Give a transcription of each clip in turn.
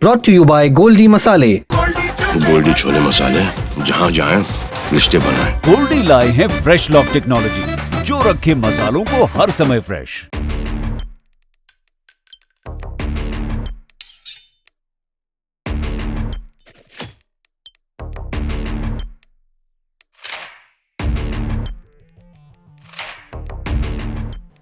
Brought to you by Goldi Masale. Goldy chole मसाले, जहाँ जाएं रिश्ते बनाएं। गोल्डी लाए हैं फ्रेश लॉक टेक्नोलॉजी जो रखे मसालों को हर समय फ्रेश।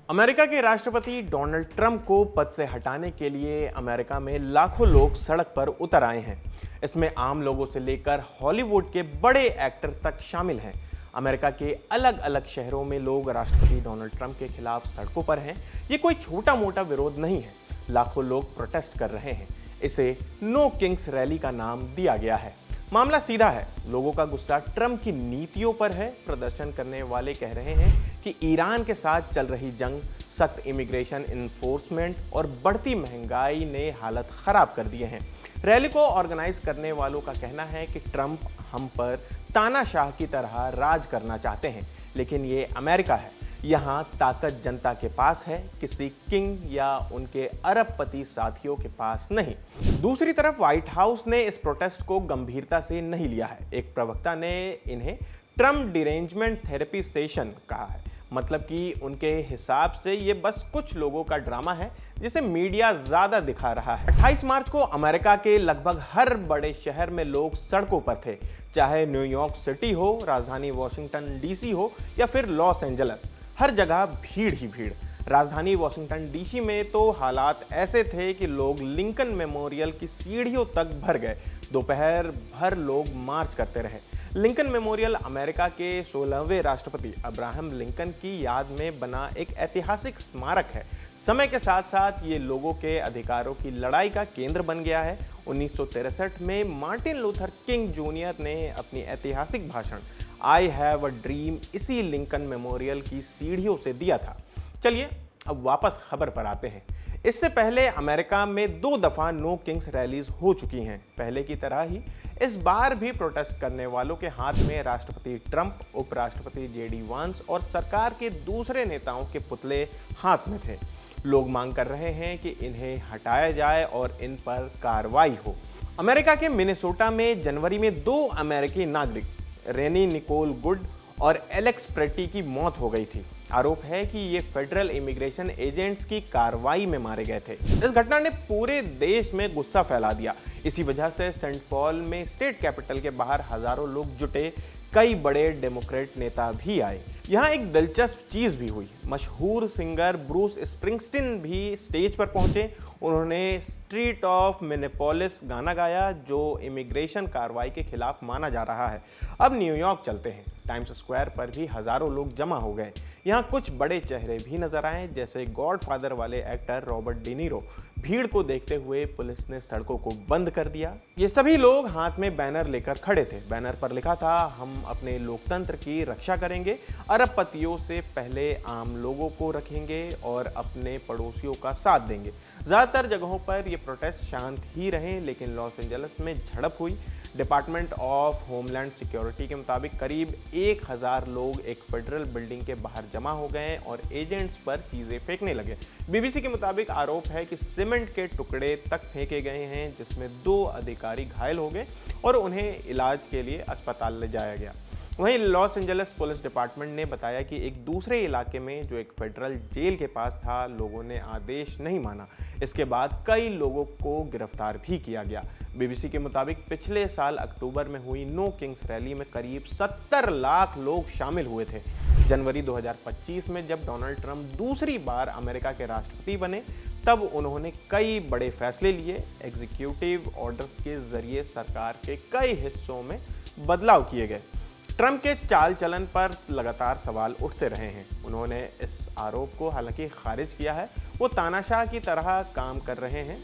अमेरिका के राष्ट्रपति डोनाल्ड ट्रंप को पद से हटाने के लिए अमेरिका में लाखों लोग सड़क पर उतर आए हैं। इसमें आम लोगों से लेकर हॉलीवुड के बड़े एक्टर तक शामिल हैं। अमेरिका के अलग अलग शहरों में लोग राष्ट्रपति डोनाल्ड ट्रंप के खिलाफ सड़कों पर हैं। ये कोई छोटा मोटा विरोध नहीं है, लाखों लोग प्रोटेस्ट कर रहे हैं। इसे नो किंग्स रैली का नाम दिया गया है। मामला सीधा है, लोगों का गुस्सा ट्रंप की नीतियों पर है। प्रदर्शन करने वाले कह रहे हैं कि ईरान के साथ चल रही जंग, सख्त इमिग्रेशन इन्फोर्समेंट और बढ़ती महंगाई ने हालत खराब कर दिए हैं। रैली को ऑर्गेनाइज करने वालों का कहना है कि ट्रंप हम पर तानाशाह की तरह राज करना चाहते हैं, लेकिन ये अमेरिका है, यहाँ ताकत जनता के पास है, किसी किंग या उनके अरबपति साथियों के पास नहीं। दूसरी तरफ व्हाइट हाउस ने इस प्रोटेस्ट को गंभीरता से नहीं लिया है। एक प्रवक्ता ने इन्हें ट्रम्प डिरेंजमेंट थेरेपी सेशन कहा है। मतलब कि उनके हिसाब से ये बस कुछ लोगों का ड्रामा है जिसे मीडिया ज्यादा दिखा रहा है। 28 मार्च को अमेरिका के लगभग हर बड़े शहर में लोग सड़कों पर थे, चाहे न्यूयॉर्क सिटी हो, राजधानी वॉशिंगटन डीसी हो या फिर लॉस एंजल्स। हर जगह भीड़ ही भीड़। राजधानी वॉशिंगटन डीसी में तो हालात ऐसे थे कि लोग लिंकन मेमोरियल की सीढ़ियों तक भर गए। दोपहर भर लोग मार्च करते रहे। लिंकन मेमोरियल अमेरिका के 16वें राष्ट्रपति अब्राहम लिंकन की याद में बना एक ऐतिहासिक स्मारक है। समय के साथ साथ ये लोगों के अधिकारों की लड़ाई का केंद्र बन गया है। 1963 में मार्टिन लूथर किंग जूनियर ने अपनी ऐतिहासिक भाषण आई हैव अ ड्रीम इसी लिंकन मेमोरियल की सीढ़ियों से दिया था। चलिए अब वापस खबर पर आते हैं। इससे पहले अमेरिका में 2 दफा नो किंग्स रैलीज हो चुकी हैं। पहले की तरह ही इस बार भी प्रोटेस्ट करने वालों के हाथ में राष्ट्रपति ट्रंप, उपराष्ट्रपति जेडी वांस और सरकार के दूसरे नेताओं के पुतले हाथ में थे। लोग मांग कर रहे हैं कि इन्हें हटाया जाए और इन पर कार्रवाई हो। अमेरिका के मिनेसोटा में जनवरी में 2 अमेरिकी नागरिक रेनी निकोल गुड और एलेक्स प्रेटी की मौत हो गई थी। आरोप है कि ये फेडरल इमिग्रेशन एजेंट्स की कार्रवाई में मारे गए थे। इस घटना ने पूरे देश में गुस्सा फैला दिया। इसी वजह से सेंट पॉल में स्टेट कैपिटल के बाहर हजारों लोग जुटे। कई बड़े डेमोक्रेट नेता भी आए। यहाँ एक दिलचस्प चीज भी हुई। मशहूर सिंगर ब्रूस स्प्रिंगस्टीन भी स्टेज पर पहुंचे। उन्होंने स्ट्रीट ऑफ मिनेपोलिस गाना गाया, जो इमिग्रेशन कार्रवाई के खिलाफ माना जा रहा है। अब न्यूयॉर्क चलते हैं। टाइम्स स्क्वायर पर भी हजारों लोग जमा हो गए। यहाँ कुछ बड़े चेहरे भी नजर आए, जैसे गॉडफादर वाले एक्टर रॉबर्ट डिनीरो। भीड़ को देखते हुए पुलिस ने सड़कों को बंद कर दिया। ये सभी लोग हाथ में बैनर लेकर खड़े थे। बैनर पर लिखा था, हम अपने लोकतंत्र की रक्षा करेंगे, अरबपतियों से पहले आम लोगों को रखेंगे और अपने पड़ोसियों का साथ देंगे। ज़्यादातर जगहों पर ये प्रोटेस्ट शांत ही रहे, लेकिन लॉस एंजल्स में झड़प हुई। डिपार्टमेंट ऑफ होमलैंड सिक्योरिटी के मुताबिक करीब 1000 लोग एक फेडरल बिल्डिंग के बाहर जमा हो गए और एजेंट्स पर चीजें फेंकने लगे। बीबीसी के मुताबिक आरोप है कि सीमेंट के टुकड़े तक फेंके गए हैं, जिसमें 2 अधिकारी घायल हो गए और उन्हें इलाज के लिए अस्पताल ले जाया गया। वहीं लॉस एंजल्स पुलिस डिपार्टमेंट ने बताया कि एक दूसरे इलाके में जो एक फेडरल जेल के पास था, लोगों ने आदेश नहीं माना। इसके बाद कई लोगों को गिरफ्तार भी किया गया। बीबीसी के मुताबिक पिछले साल अक्टूबर में हुई नो किंग्स रैली में करीब 70 लाख लोग शामिल हुए थे। जनवरी 2025 में जब डोनाल्ड ट्रंप दूसरी बार अमेरिका के राष्ट्रपति बने, तब उन्होंने कई बड़े फैसले लिए। एग्जीक्यूटिव ऑर्डर्स के जरिए सरकार के कई हिस्सों में बदलाव किए गए। ट्रंप के चाल चलन पर लगातार सवाल उठते रहे हैं। उन्होंने इस आरोप को हालांकि खारिज किया है। वो तानाशाह की तरह काम कर रहे हैं।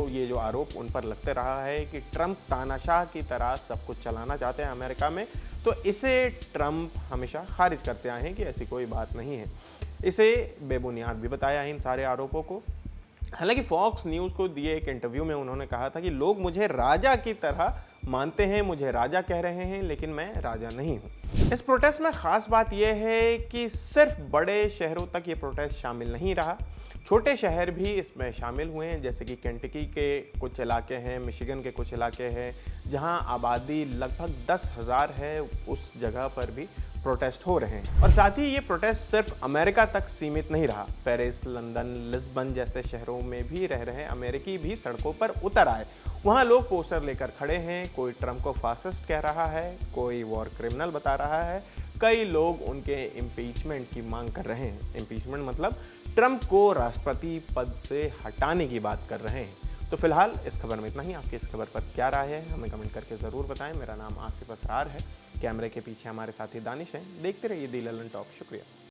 ये जो आरोप उन पर लगते रहा है कि ट्रंप तानाशाह की तरह सब कुछ चलाना चाहते हैं अमेरिका में, तो इसे ट्रंप हमेशा खारिज करते आए हैं कि ऐसी कोई बात नहीं है। इसे बेबुनियाद भी बताया है इन सारे आरोपों को। हालांकि फॉक्स न्यूज़ को दिए एक इंटरव्यू में उन्होंने कहा था कि लोग मुझे राजा की तरह मानते हैं, मुझे राजा कह रहे हैं, लेकिन मैं राजा नहीं हूं। इस प्रोटेस्ट में खास बात यह है कि सिर्फ बड़े शहरों तक ये प्रोटेस्ट शामिल नहीं रहा। छोटे शहर भी इसमें शामिल हुए हैं, जैसे कि केंटकी के कुछ इलाके हैं, मिशिगन के कुछ इलाके हैं, जहां आबादी लगभग 10,000 है। उस जगह पर भी प्रोटेस्ट हो रहे हैं। और साथ ही ये प्रोटेस्ट सिर्फ अमेरिका तक सीमित नहीं रहा। पेरिस, लंदन, लिस्बन जैसे शहरों में भी रह रहे अमेरिकी भी सड़कों पर उतर आए। वहाँ लोग पोस्टर लेकर खड़े हैं, कोई ट्रंप को फासिस्ट कह रहा है, कोई वॉर क्रिमिनल बता रहा है, कई लोग उनके इम्पीचमेंट की मांग कर रहे हैं। इम्पीचमेंट मतलब ट्रंप को राष्ट्रपति पद से हटाने की बात कर रहे हैं। तो फिलहाल इस खबर में इतना ही। आपकी इस खबर पर क्या राय है हमें कमेंट करके ज़रूर बताएं। मेरा नाम आसिफ असरार है, कैमरे के पीछे हमारे साथी दानिश हैं। देखते रहिए दी ललन टॉप। शुक्रिया।